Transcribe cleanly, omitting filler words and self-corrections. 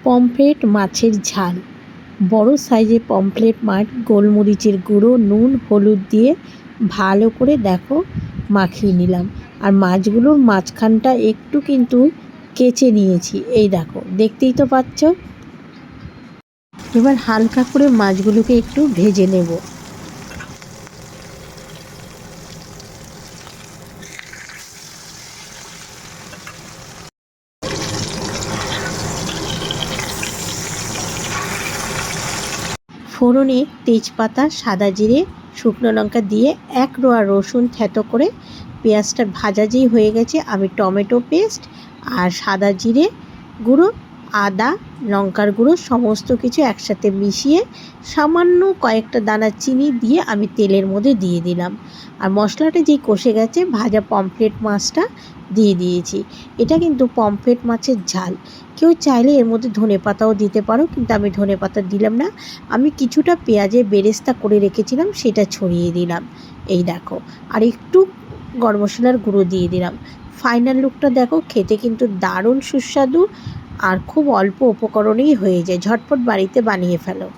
Pomfret মাছের ঝাল। বড় সাইজের পমফ্রেট মাছ গোলমরিচের গুঁড়ো, নুন, হলুদ দিয়ে ভালো করে দেখো মাখিয়ে নিলাম। আর মাছগুলোর মাঝখানটা একটু কিন্তু কেচে নিয়েছি, এই দেখো, দেখতেই তো পাচ্ছ। এবার হালকা করে মাছগুলোকে একটু ভেজে নেব। ফোড়নে তেজপাতা, সাদা জিরে, শুকনো লঙ্কা দিয়ে এক রোয়া রসুন থেতো করে পেঁয়াজটা ভাজা যেই হয়ে গেছে, আমি টমেটো পেস্ট আর সাদা জিরে গুঁড়ো, আদা, লঙ্কার গুঁড়ো সমস্ত কিছু একসাথে মিশিয়ে সামান্য কয়েকটা দানা চিনি দিয়ে আমি তেলের মধ্যে দিয়ে দিলাম। আর মশলাটা যেই কষে গেছে ভাজা পমফ্রেট মাছটা দিয়ে দিয়েছি। এটা কিন্তু পমফ্রেট মাছের ঝাল। কেউ চাইলে এর মধ্যে ধনেপাতাও দিতে পারো, কিন্তু আমি ধনেপাতা দিলাম না। আমি কিছুটা পেঁয়াজের বেরেস্তা করে রেখেছিলাম, সেটা ছড়িয়ে দিলাম, এই দেখো। আর একটু গরম মশলার গুঁড়ো দিয়ে দিলাম। ফাইনাল লুকটা দেখো, খেতে কিন্তু দারুণ সুস্বাদু আর খুব অল্প উপকরণেই হয়ে যায়। ঝটপট বাড়িতে বানিয়ে ফেলো।